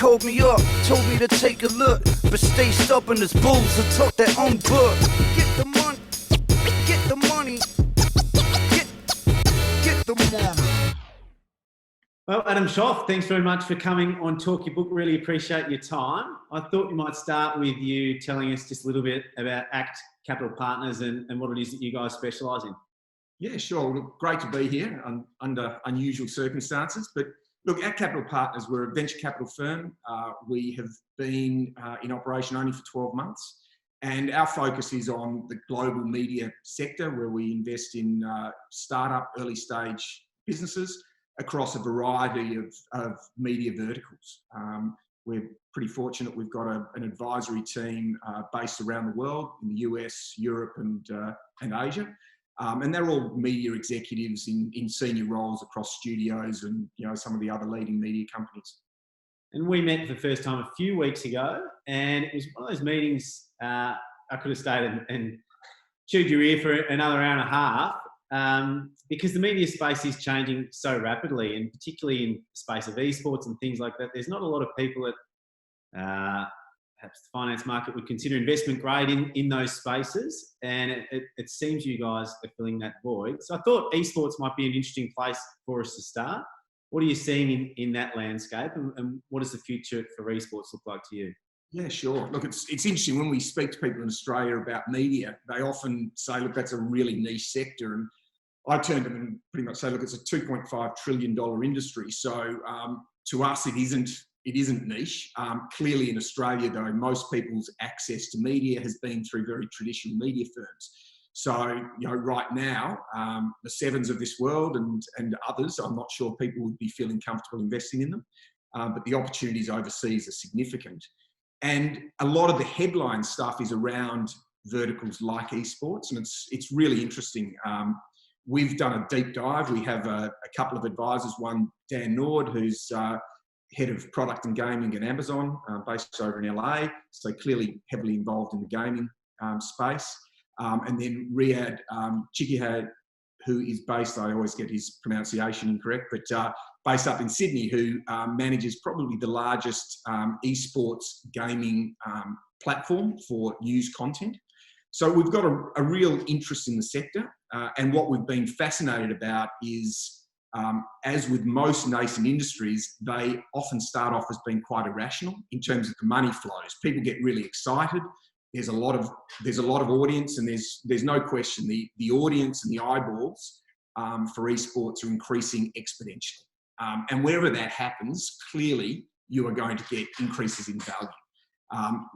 called me up, told me to take a look, but stay stubborn as bulls and talk their own book. Get the money, get the money, get the money. Well, Adam Schoff, thanks very much for coming on Talk Your Book. Really appreciate your time. I thought we might start with you telling us just a little bit about ACT Capital Partners and what it is that you guys specialise in. Yeah, sure. Look, great to be here under unusual circumstances. But look, ACT Capital Partners, we're a venture capital firm. We have been in operation only for 12 months. And our focus is on the global media sector, where we invest in startup, early stage businesses across a variety of media verticals. We're pretty fortunate. We've got an advisory team based around the world in the US, Europe, and Asia. And they're all media executives in senior roles across studios and some of the other leading media companies. And we met for the first time a few weeks ago, and it was one of those meetings I could have stayed and chewed your ear for another hour and a half, because the media space is changing so rapidly, and particularly in the space of eSports and things like that. There's not a lot of people that perhaps the finance market would consider investment grade in those spaces, and it seems you guys are filling that void. So I thought eSports might be an interesting place for us to start. What are you seeing in that landscape, and what does the future for eSports look like to you? Yeah, sure. Look, it's interesting when we speak to people in Australia about media, they often say, look, that's a really niche sector. And I turn to them and pretty much say, look, it's a $2.5 trillion industry. So to us, it isn't niche. Clearly in Australia, though, most people's access to media has been through very traditional media firms. So, right now, the Sevens of this world and others, I'm not sure people would be feeling comfortable investing in them, but the opportunities overseas are significant. And a lot of the headline stuff is around verticals like eSports, and it's really interesting. We've done a deep dive. We have a couple of advisors, one, Dan Nord, who's head of product and gaming at Amazon, based over in LA, so clearly heavily involved in the gaming space. And then Riyad Chikihad, who is based, I always get his pronunciation incorrect, but based up in Sydney, who manages probably the largest eSports gaming platform for news content. So we've got a real interest in the sector. And what we've been fascinated about is, as with most nascent industries, they often start off as being quite irrational in terms of the money flows. People get really excited. There's a lot of audience, and there's no question the audience and the eyeballs for eSports are increasing exponentially. And wherever that happens, clearly you are going to get increases in value.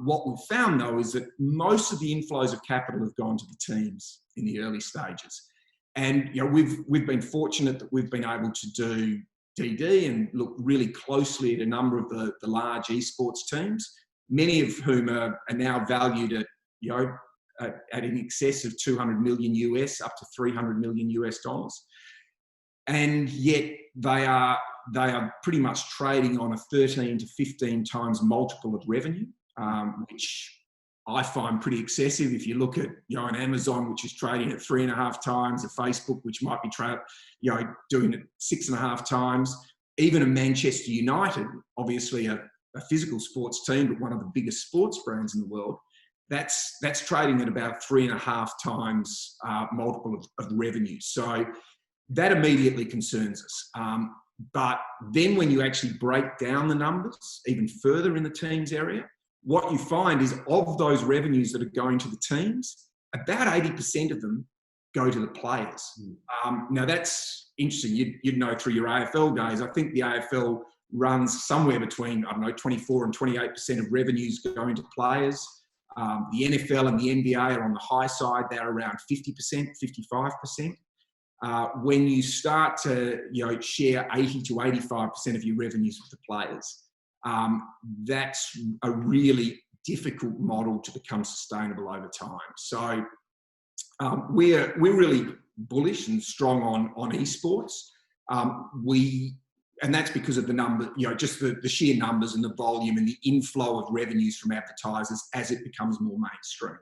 What we've found, though, is that most of the inflows of capital have gone to the teams in the early stages. And we've been fortunate that we've been able to do DD and look really closely at a number of the large eSports teams, many of whom are now valued at in excess of 200 million US, up to 300 million US dollars. And yet they are pretty much trading on a 13 to 15 times multiple of revenue, which I find pretty excessive. If you look at an Amazon, which is trading at 3.5 times, a Facebook, which might be doing it 6.5 times, even a Manchester United, obviously a physical sports team, but one of the biggest sports brands in the world, that's trading at about 3.5 times multiple of revenue. So that immediately concerns us. But then when you actually break down the numbers even further in the teams area, what you find is of those revenues that are going to the teams, about 80% of them go to the players. Now that's interesting. You'd know through your AFL days, I think the AFL runs somewhere between, 24 and 28% of revenues going to players. The NFL and the NBA are on the high side. They're around 50%, 55%. When you start to share 80 to 85% of your revenues with the players, that's a really difficult model to become sustainable over time. So we're really bullish and strong on eSports. And that's because of the number, just the sheer numbers and the volume and the inflow of revenues from advertisers as it becomes more mainstream.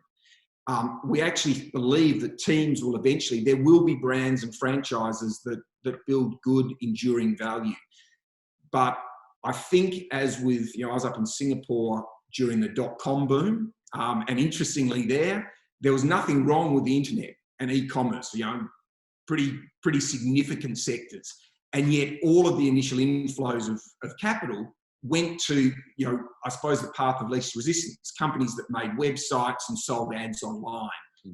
We actually believe that teams will eventually, there will be brands and franchises that build good, enduring value. But I think as with, I was up in Singapore during the .com boom, and interestingly there was nothing wrong with the internet and e-commerce, pretty significant sectors. And yet all of the initial inflows of capital went to, I suppose the path of least resistance, companies that made websites and sold ads online.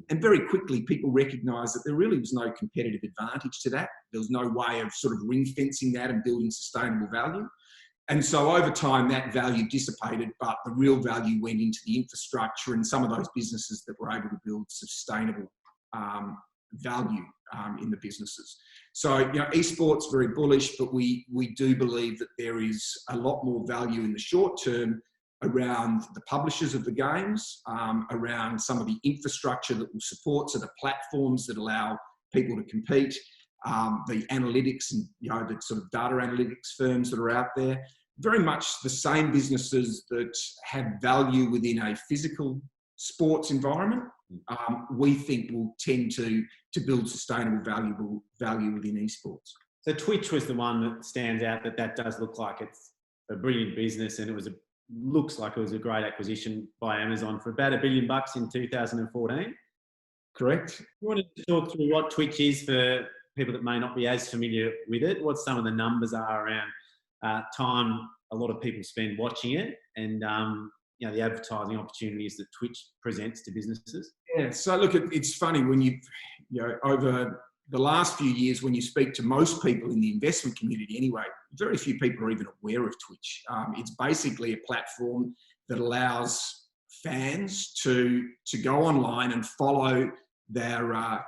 And very quickly people recognised that there really was no competitive advantage to that. There was no way of sort of ring fencing that and building sustainable value. And so over time that value dissipated, but the real value went into the infrastructure and some of those businesses that were able to build sustainable value in the businesses. So, eSports very bullish, but we do believe that there is a lot more value in the short term around the publishers of the games, around some of the infrastructure that will support, so the platforms that allow people to compete, the analytics and the sort of data analytics firms that are out there. Very much the same businesses that have value within a physical sports environment, we think will tend to build sustainable value within esports. So Twitch was the one that stands out, that does look like it's a brilliant business, and looks like it was a great acquisition by Amazon for about $1 billion in 2014. Correct. You wanted to talk through what Twitch is for people that may not be as familiar with it, what some of the numbers are around time a lot of people spend watching it, and the advertising opportunities that Twitch presents to businesses. Yeah, so look, it's funny when over the last few years, when you speak to most people in the investment community anyway, very few people are even aware of Twitch. It's basically a platform that allows fans to go online and follow the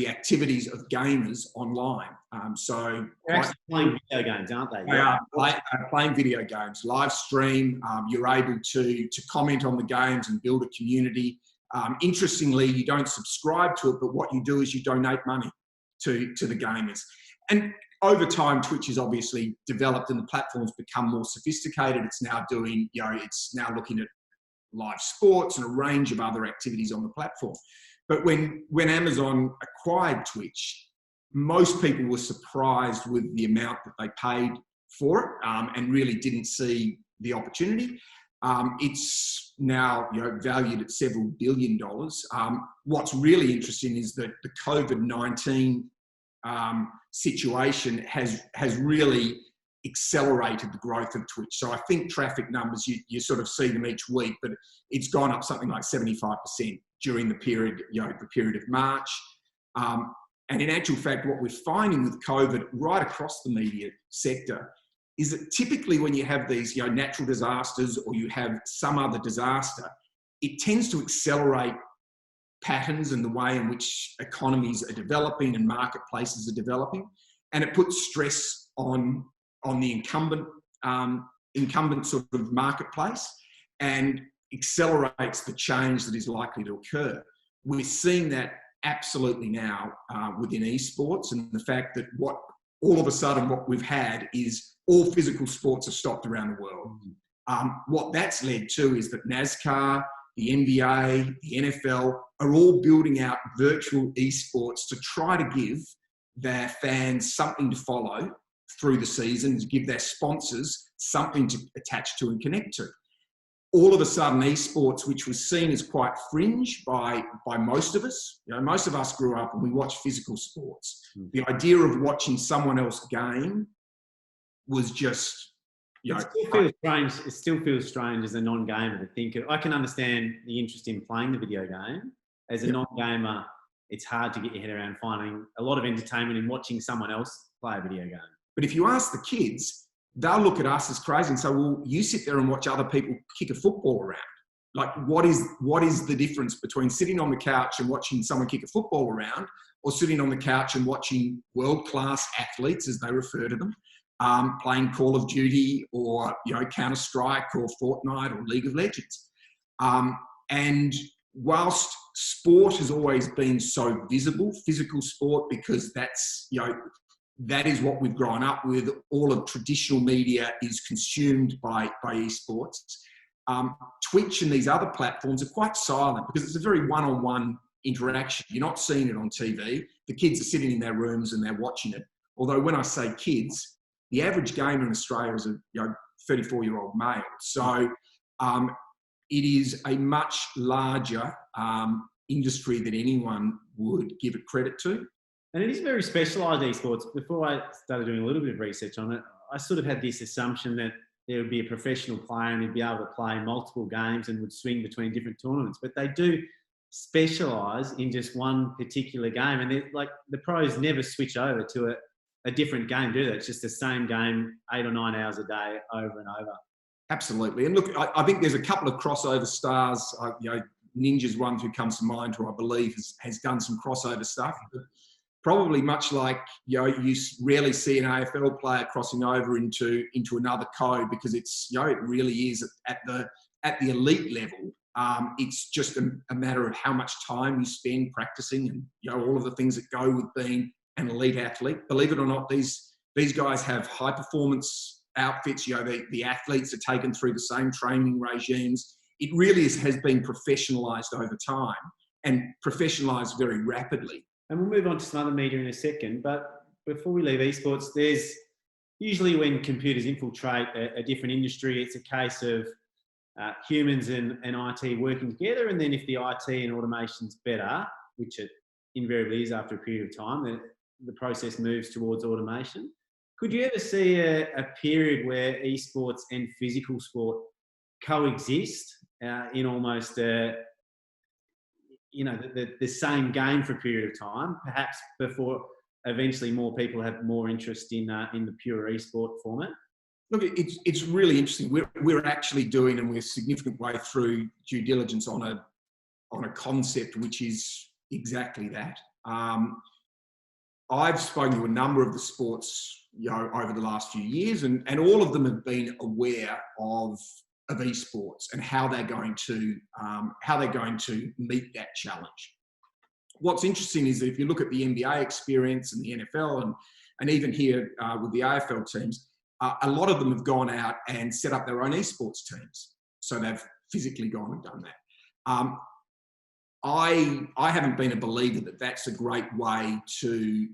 activities of gamers online. So they're actually playing video games, aren't they? They are playing video games, live stream. You're able to comment on the games and build a community. Interestingly, you don't subscribe to it, but what you do is you donate money to the gamers. And over time, Twitch has obviously developed and the platform's become more sophisticated. It's now doing, it's now looking at live sports and a range of other activities on the platform. But when Amazon acquired Twitch, most people were surprised with the amount that they paid for it, and really didn't see the opportunity. It's now valued at several $1 billion. What's really interesting is that the COVID-19 situation has really accelerated the growth of Twitch. So I think traffic numbers, you sort of see them each week, but it's gone up something like 75% during the period, the period of March. And in actual fact, what we're finding with COVID right across the media sector is that typically when you have these natural disasters or you have some other disaster, it tends to accelerate patterns and the way in which economies are developing and marketplaces are developing. And it puts stress on the incumbent sort of marketplace and accelerates the change that is likely to occur. We're seeing that absolutely now within esports, and the fact that all of a sudden what we've had is all physical sports have stopped around the world. What that's led to is that NASCAR, the NBA, the NFL are all building out virtual esports to try to give their fans something to follow through the season, to give their sponsors something to attach to and connect to. All of a sudden, esports, which was seen as quite fringe by most of us, most of us grew up and we watched physical sports. The idea of watching someone else game was just, It still feels strange as a non-gamer to think of. I can understand the interest in playing the video game. As a non-gamer, it's hard to get your head around finding a lot of entertainment in watching someone else play a video game. But if you ask the kids, they'll look at us as crazy and say, well, you sit there and watch other people kick a football around. Like, what is the difference between sitting on the couch and watching someone kick a football around, or sitting on the couch and watching world-class athletes, as they refer to them, playing Call of Duty or Counter-Strike or Fortnite or League of Legends? And whilst sport has always been so visible, physical sport, because that's that is what we've grown up with. All of traditional media is consumed by esports. Twitch and these other platforms are quite silent because it's a very one-on-one interaction. You're not seeing it on TV. The kids are sitting in their rooms and they're watching it. Although when I say kids, the average gamer in Australia is a 34-year-old male. So it is a much larger industry than anyone would give it credit to. And it is very specialised esports. Before I started doing a little bit of research on it, I sort of had this assumption that there would be a professional player and he'd be able to play multiple games and would swing between different tournaments. But they do specialise in just one particular game. And like the pros never switch over to a different game, do they? It's just the same game 8 or 9 hours a day over and over. Absolutely. And look, I think there's a couple of crossover stars. Ninja's one who comes to mind, who I believe has done some crossover stuff. But probably much like you rarely see an AFL player crossing over into another code, because it's it really is at the elite level. It's just a matter of how much time you spend practicing, and all of the things that go with being an elite athlete. Believe it or not, these guys have high performance outfits. The athletes are taken through the same training regimes. It really has been professionalised over time, and professionalised very rapidly. And we'll move on to some other media in a second. But before we leave esports, there's usually when computers infiltrate a different industry, it's a case of humans and IT working together. And then if the IT and automation's better, which it invariably is after a period of time, then the process moves towards automation. Could you ever see a period where esports and physical sport coexist in almost the same game for a period of time, perhaps before eventually more people have more interest in the pure esport format? Look, it's really interesting. We're actually doing, and we're a significant way through due diligence on a concept which is exactly that. I've spoken to a number of the sports over the last few years, and all of them have been aware of esports and how they're going to meet that challenge. What's interesting is that if you look at the NBA experience and the NFL and even here with the AFL teams, a lot of them have gone out and set up their own esports teams. So they've physically gone and done that. I haven't been a believer that that's a great way to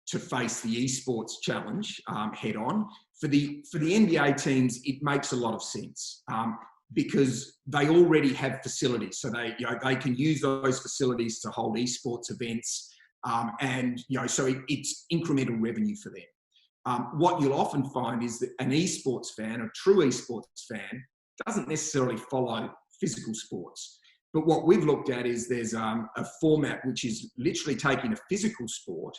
face the esports challenge head on. For the NBA teams, it makes a lot of sense because they already have facilities, so they can use those facilities to hold esports events, and so it's incremental revenue for them. What you'll often find is that an esports fan, a true esports fan, doesn't necessarily follow physical sports. But what we've looked at is there's a format which is literally taking a physical sport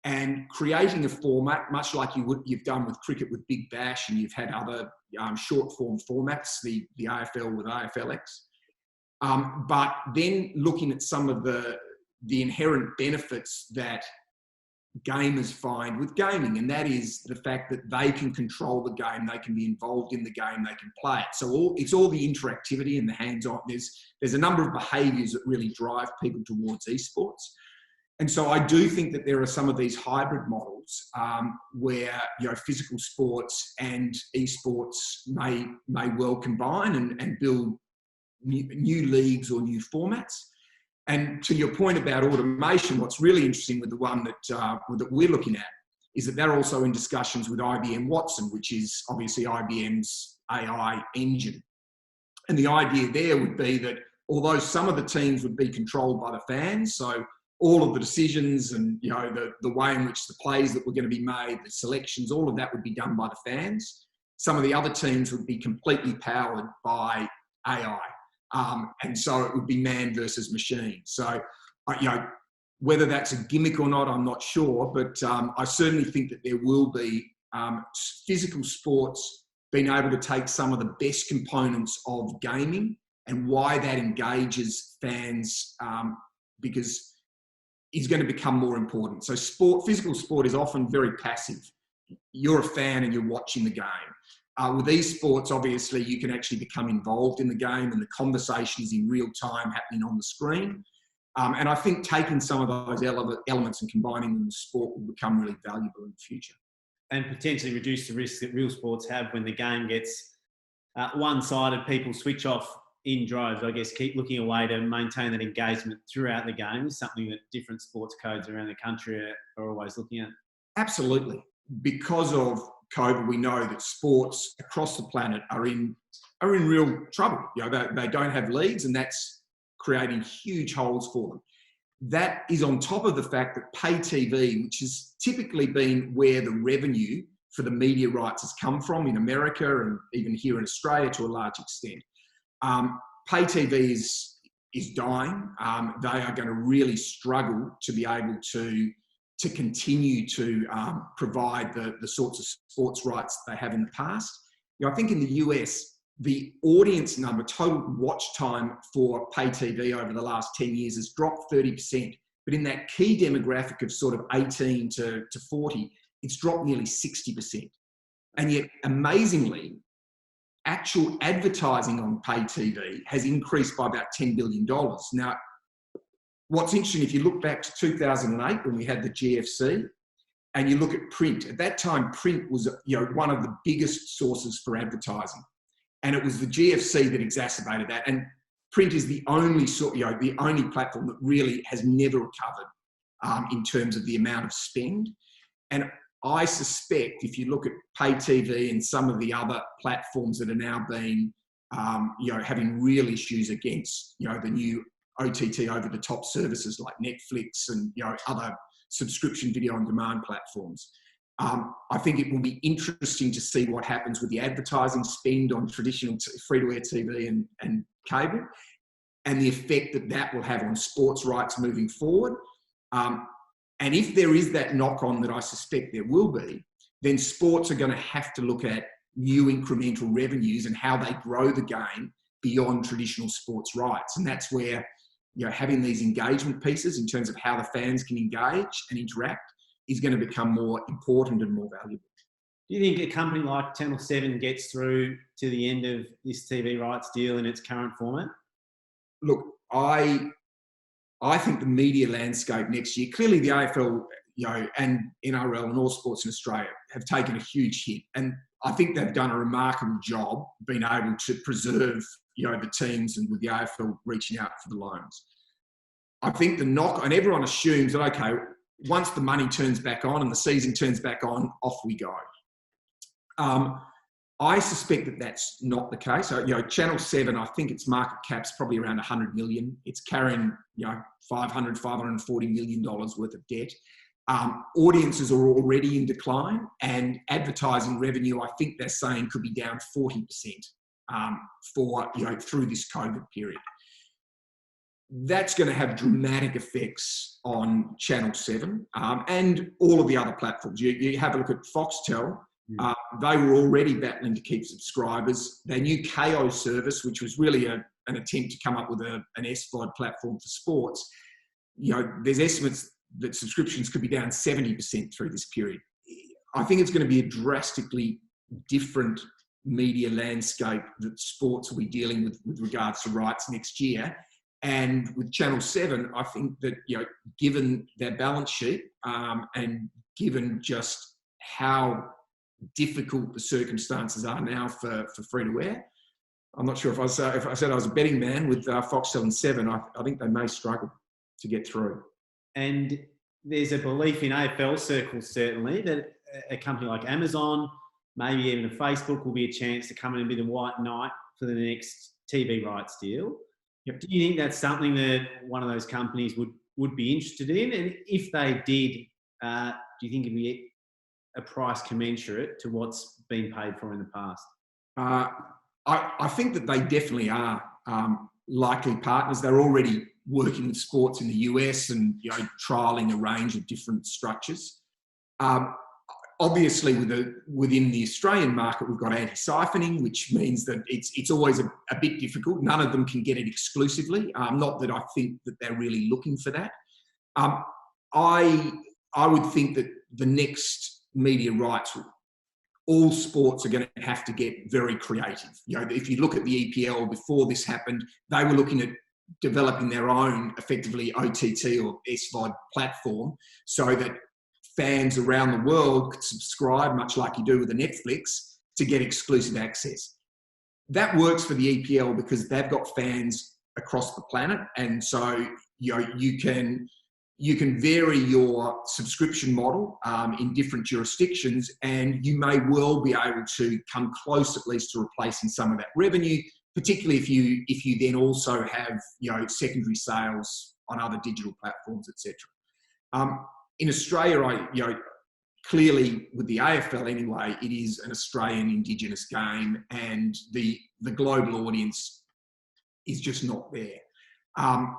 and creating a format, much like you've done with cricket with Big Bash, and you've had other short form formats, the AFL with AFLX. But then looking at some of the inherent benefits that gamers find with gaming, and that is the fact that they can control the game, they can be involved in the game, they can play it. So it's all the interactivity and the hands-on. There's a number of behaviours that really drive people towards esports. And so I do think that there are some of these hybrid models where physical sports and esports may well combine and build new leagues or new formats. And to your point about automation, what's really interesting with the one that we're looking at is that they're also in discussions with IBM Watson, which is obviously IBM's AI engine. And the idea there would be that although some of the teams would be controlled by the fans, so all of the decisions and the way in which the plays that were going to be made, the selections, all of that would be done by the fans. Some of the other teams would be completely powered by AI. And so it would be man versus machine. So, whether that's a gimmick or not, I'm not sure, but I certainly think that there will be physical sports being able to take some of the best components of gaming and why that engages fans, because is going to become more important. So physical sport is often very passive. You're a fan and you're watching the game. With esports, obviously, you can actually become involved in the game and the conversation is in real time happening on the screen. And I think taking some of those elements and combining them with sport will become really valuable in the future. And potentially reduce the risk that real sports have when the game gets one-sided, people switch off in droves. I guess keep looking a way to maintain that engagement throughout the game is something that different sports codes around the country are always looking at. Absolutely. because of COVID, we know that sports across the planet are in real trouble. They don't have leagues, and that's creating huge holes for them. That is on top of the fact that pay TV, which has typically been where the revenue for the media rights has come from in America and even here in Australia to a large extent. Pay TV is dying. They are going to really struggle to be able to continue to provide the sorts of sports rights they have in the past. I think in the US, the audience number, total watch time for pay TV over the last 10 years has dropped 30%. But in that key demographic of sort of 18 to 40, it's dropped nearly 60%. And yet, amazingly, actual advertising on pay TV has increased by about $10 billion. Now, what's interesting, if you look back to 2008 when we had the GFC, and you look at print, at that time, print was one of the biggest sources for advertising. And it was the GFC that exacerbated that. And print is the only the only platform that really has never recovered in terms of the amount of spend. And I suspect if you look at pay TV and some of the other platforms that are now being, having real issues against, the new OTT over-the-top services like Netflix and, other subscription video on demand platforms. I think it will be interesting to see what happens with the advertising spend on traditional free-to-air TV and cable, and the effect that will have on sports rights moving forward. And if there is that knock-on that I suspect there will be, then sports are going to have to look at new incremental revenues and how they grow the game beyond traditional sports rights. And that's where, having these engagement pieces in terms of how the fans can engage and interact is going to become more important and more valuable. Do you think a company like Channel 7 gets through to the end of this TV rights deal in its current format? Look, I think the media landscape next year, clearly the AFL, and NRL and all sports in Australia have taken a huge hit. And I think they've done a remarkable job being able to preserve, the teams, and with the AFL reaching out for the loans. I think the knock, and everyone assumes that, okay, once the money turns back on and the season turns back on, off we go. I suspect that that's not the case. So, Channel 7, I think its market cap's probably around 100 million. It's carrying, $540 million worth of debt. Audiences are already in decline, and advertising revenue, I think they're saying, could be down 40% through this COVID period. That's going to have dramatic effects on Channel 7 and all of the other platforms. You have a look at Foxtel. They were already battling to keep subscribers. Their new KO service, which was really an attempt to come up with an SVOD platform for sports, there's estimates that subscriptions could be down 70% through this period. I think it's going to be a drastically different media landscape that sports will be dealing with regards to rights next year. And with Channel 7, I think that, given their balance sheet and given just how difficult the circumstances are now for free-to-air, I'm not sure if I said I was a betting man with Foxtel and 7, I think they may struggle to get through. And there's a belief in AFL circles, certainly, that a company like Amazon, maybe even a Facebook, will be a chance to come in and be the white knight for the next TV rights deal. Yep. Do you think that's something that one of those companies would be interested in? And if they did, do you think it'd be a price commensurate to what's been paid for in the past? I think that they definitely are likely partners. They're already working with sports in the US and trialling a range of different structures. Obviously, within the Australian market, we've got anti-siphoning, which means that it's always a bit difficult. None of them can get it exclusively. Not that I think that they're really looking for that. I would think that the next media rights, all sports are going to have to get very creative. If you look at the EPL before this happened, they were looking at developing their own, effectively, OTT or SVOD platform so that fans around the world could subscribe, much like you do with a Netflix, to get exclusive access. That works for the EPL because they've got fans across the planet, and so you can you can vary your subscription model in different jurisdictions, and you may well be able to come close at least to replacing some of that revenue, particularly if you then also have secondary sales on other digital platforms, etc. In Australia, clearly with the AFL anyway, it is an Australian Indigenous game, and the global audience is just not there.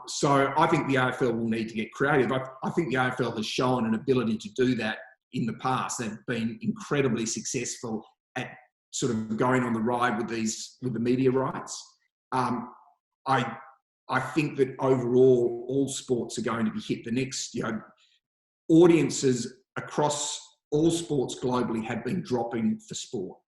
So I think the AFL will need to get creative. I think the AFL has shown an ability to do that in the past. They've been incredibly successful at sort of going on the ride with the media rights. I think that overall, all sports are going to be hit. The next, audiences across all sports globally have been dropping for sport.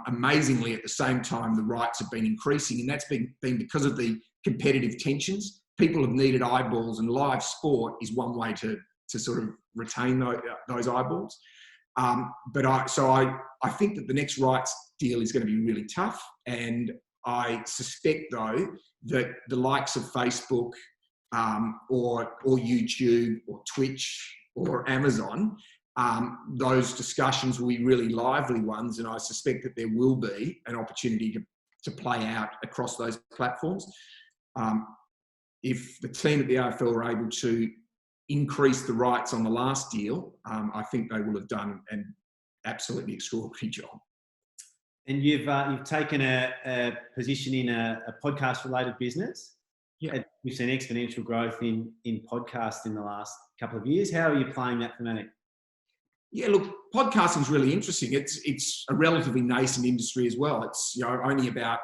Amazingly, at the same time, the rights have been increasing, and that's been because of the competitive tensions. People have needed eyeballs, and live sport is one way to sort of retain those eyeballs. But I think that the next rights deal is going to be really tough, and I suspect though that the likes of Facebook or YouTube or Twitch or Amazon, those discussions will be really lively ones, and I suspect that there will be an opportunity to play out across those platforms. If the team at the AFL are able to increase the rights on the last deal, I think they will have done an absolutely extraordinary job. And you've taken a position in a podcast-related business. Yeah. We've seen exponential growth in podcasts in the last couple of years. How are you playing that thematic? Yeah, look, podcasting is really interesting. It's a relatively nascent industry as well. It's only about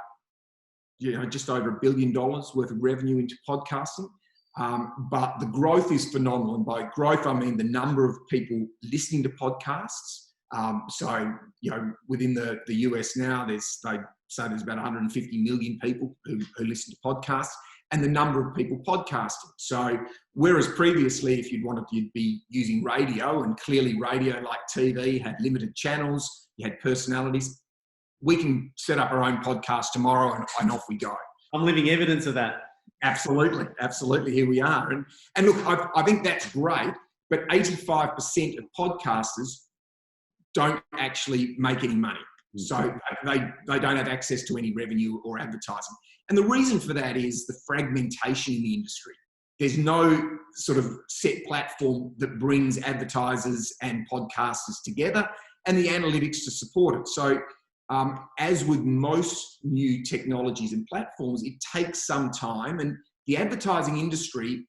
just over $1 billion worth of revenue into podcasting, but the growth is phenomenal. And by growth, I mean the number of people listening to podcasts. So within the US now, they say there's about 150 million people who listen to podcasts, and the number of people podcasting. So whereas previously, if you'd be using radio, and clearly radio, like TV, had limited channels, you had personalities, we can set up our own podcast tomorrow and off we go. I'm living evidence of that. Absolutely. Here we are. And look, I think that's great, but 85% of podcasters don't actually make any money. So they don't have access to any revenue or advertising. And the reason for that is the fragmentation in the industry. There's no sort of set platform that brings advertisers and podcasters together, and the analytics to support it. So as with most new technologies and platforms, it takes some time, and the advertising industry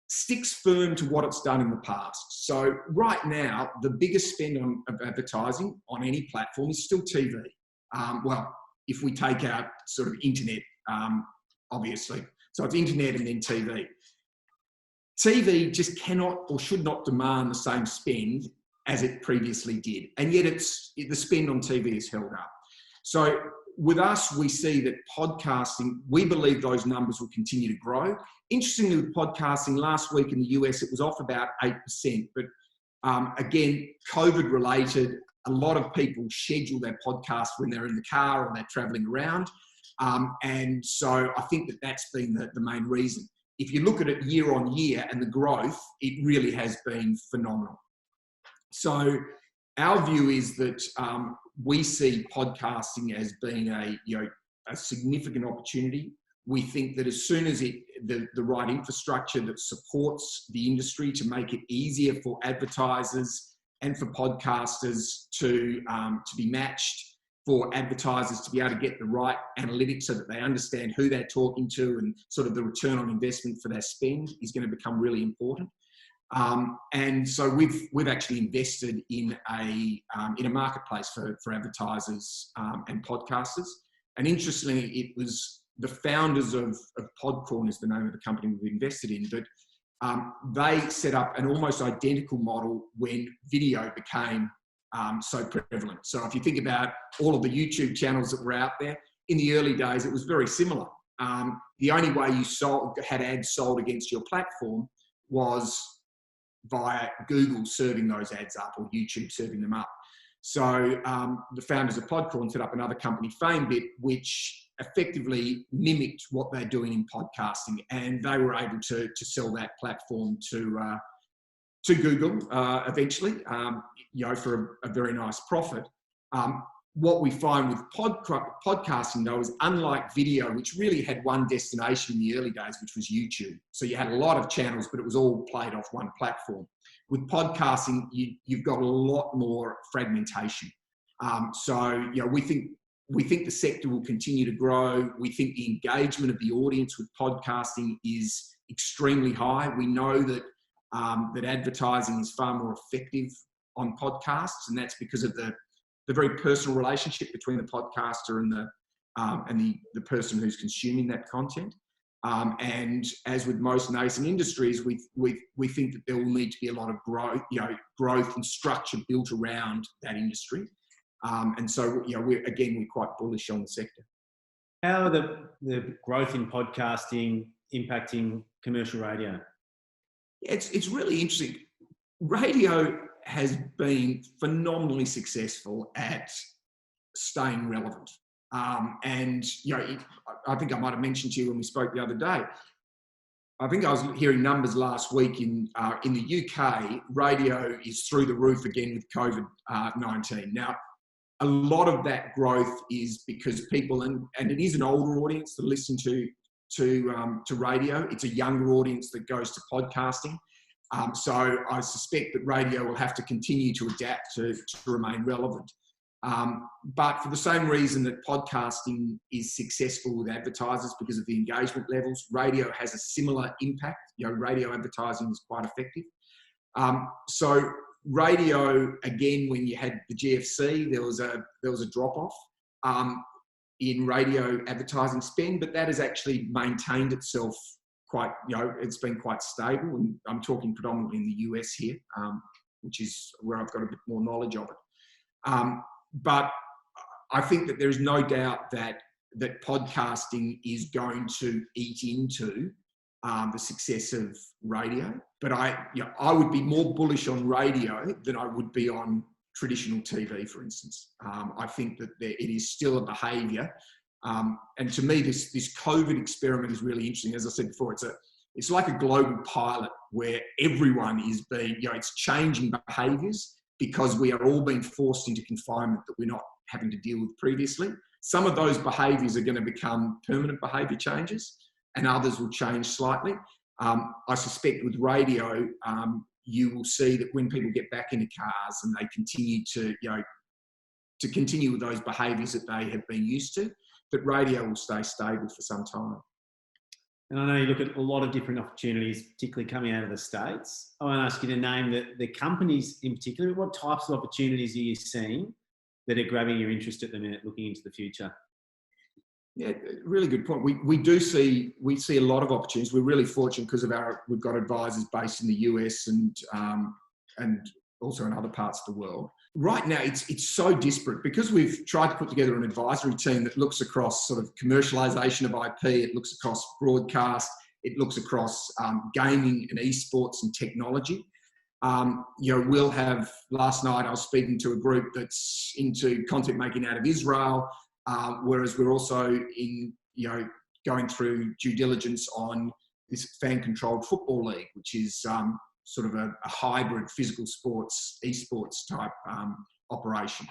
sticks firm to what it's done in the past. So right now, the biggest spend of advertising on any platform is still TV. Well, if we take out sort of internet, obviously. So it's internet and then TV. TV just cannot or should not demand the same spend as it previously did. And yet the spend on TV is held up. So with us, we see that podcasting, we believe those numbers will continue to grow. Interestingly, with podcasting, last week in the US, it was off about 8%. But again, COVID related, a lot of people schedule their podcast when they're in the car or they're traveling around. And so I think that's been the main reason. If you look at it year on year and the growth, it really has been phenomenal. So our view is that we see podcasting as being a significant opportunity. We think that as soon as the right infrastructure that supports the industry to make it easier for advertisers and for podcasters to be matched, for advertisers to be able to get the right analytics so that they understand who they're talking to and sort of the return on investment for their spend is going to become really important. And so we've actually invested in a marketplace for advertisers and podcasters. And interestingly, it was the founders of Podcorn is the name of the company we've invested in, but they set up an almost identical model when video became so prevalent. So if you think about all of the YouTube channels that were out there, in the early days, it was very similar. The only way you had ads sold against your platform was via Google serving those ads up or YouTube serving them up. So the founders of Podcorn set up another company, FameBit, which effectively mimicked what they're doing in podcasting, and they were able to sell that platform to Google eventually, for a very nice profit. What we find with podcasting, though, is unlike video, which really had one destination in the early days, which was YouTube. So you had a lot of channels, but it was all played off one platform. With podcasting, you've got a lot more fragmentation. We think the sector will continue to grow. We think the engagement of the audience with podcasting is extremely high. We know that that advertising is far more effective on podcasts, and that's because of the very personal relationship between the podcaster and the person who's consuming that content. And as with most nascent industries, we think that there will need to be a lot of growth and structure built around that industry. And so, we're quite bullish on the sector. How are the growth in podcasting impacting commercial radio? It's really interesting. Radio has been phenomenally successful at staying relevant. I think I might have mentioned to you when we spoke the other day, I think I was hearing numbers last week in the UK, radio is through the roof again with COVID-19. Now, a lot of that growth is because people, and it is an older audience that listen to radio. It's a younger audience that goes to podcasting. So I suspect that radio will have to continue to adapt to remain relevant. But for the same reason that podcasting is successful with advertisers because of the engagement levels, radio has a similar impact. Radio advertising is quite effective. So radio, again, when you had the GFC, there was a drop-off in radio advertising spend, but that has actually maintained itself quite, it's been quite stable. And I'm talking predominantly in the US here, which is where I've got a bit more knowledge of it. But I think that there's no doubt that podcasting is going to eat into the success of radio. But I would be more bullish on radio than I would be on traditional TV, for instance. I think that it is still a behaviour. And to me, this COVID experiment is really interesting. As I said before, it's like a global pilot where everyone is being, it's changing behaviours because we are all being forced into confinement that we're not having to deal with previously. Some of those behaviours are going to become permanent behaviour changes, and others will change slightly. I suspect with radio, you will see that when people get back into cars and they continue to continue with those behaviours that they have been used to, that radio will stay stable for some time. And I know you look at a lot of different opportunities, particularly coming out of the States. I want to ask you to name the companies in particular. What types of opportunities are you seeing that are grabbing your interest at the minute, looking into the future? Yeah, really good point. We see a lot of opportunities. We're really fortunate because we've got advisors based in the US and also in other parts of the world. Right now, it's so disparate because we've tried to put together an advisory team that looks across sort of commercialisation of IP, it looks across broadcast, it looks across gaming and eSports and technology. We'll have, last night I was speaking to a group that's into content making out of Israel, whereas we're also going through due diligence on this fan-controlled football league, which is sort of a hybrid physical sports, eSports type operation.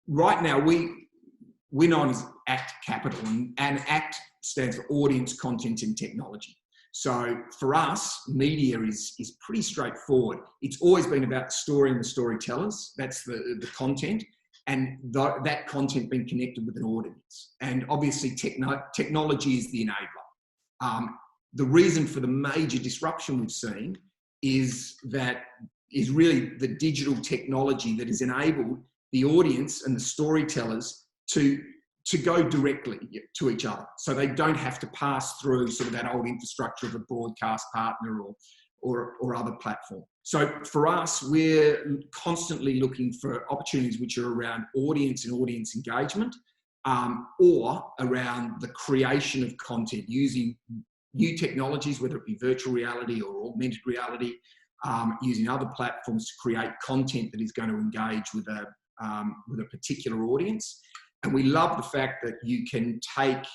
Right now, we're known as ACT Capital, and ACT stands for Audience, Content and Technology. So for us, media is pretty straightforward. It's always been about the story and the storytellers. That's the content, and that content being connected with an audience. And obviously, technology is the enabler. The reason for the major disruption we've seen is really the digital technology that has enabled the audience and the storytellers to go directly to each other. So they don't have to pass through sort of that old infrastructure of a broadcast partner or other platform. So for us, we're constantly looking for opportunities which are around audience and audience engagement, or around the creation of content using new technologies, whether it be virtual reality or augmented reality, using other platforms to create content that is going to engage with a particular audience. And we love the fact that you can take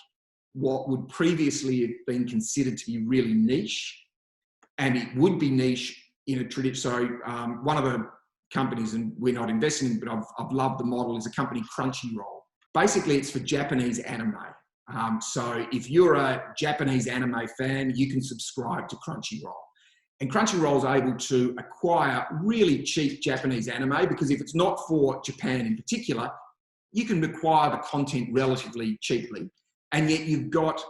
what would previously have been considered to be really niche, and it would be niche in a tradition. So one of the companies, and we're not investing in, but I've loved the model, is a company, Crunchyroll. Basically, it's for Japanese anime. So if you're a Japanese anime fan, you can subscribe to Crunchyroll. And Crunchyroll is able to acquire really cheap Japanese anime, because if it's not for Japan in particular, you can acquire the content relatively cheaply. And yet you've got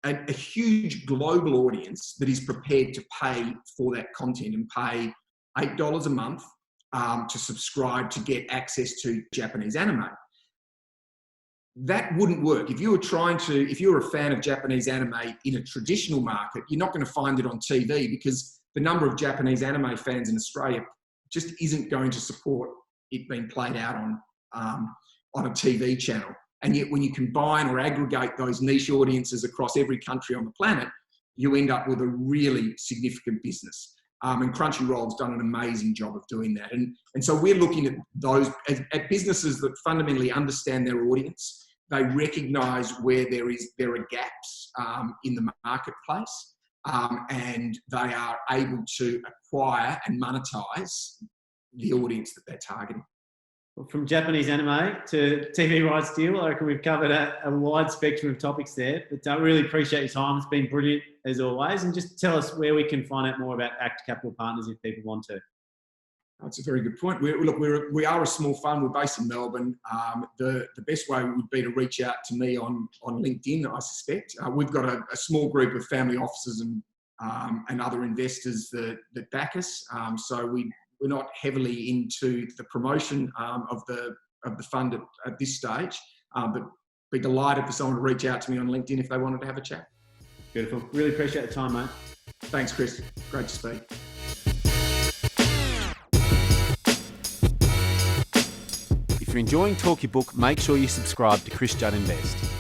a huge global audience that is prepared to pay for that content and pay $8 a month to subscribe to get access to Japanese anime. That wouldn't work. If you were a fan of Japanese anime in a traditional market, you're not going to find it on TV, because the number of Japanese anime fans in Australia just isn't going to support it being played out on a TV channel. And yet when you combine or aggregate those niche audiences across every country on the planet, you end up with a really significant business. And Crunchyroll's done an amazing job of doing that. And so we're looking at those at businesses that fundamentally understand their audience. They recognise where there are gaps in the marketplace, and they are able to acquire and monetize the audience that they're targeting. Well, from Japanese anime to TV rights deal, I reckon we've covered a wide spectrum of topics there. But I really appreciate your time. It's been brilliant as always. And just tell us where we can find out more about Act Capital Partners if people want to. That's a very good point. We are a small fund. We're based in Melbourne. The best way would be to reach out to me on LinkedIn, I suspect. We've got a small group of family offices and other investors that back us. So we're not heavily into the promotion of the fund at this stage, but be delighted for someone to reach out to me on LinkedIn if they wanted to have a chat. Beautiful. Really appreciate the time, mate. Thanks, Chris. Great to speak. If you're enjoying Talk Your Book, make sure you subscribe to Chris Judd Invest.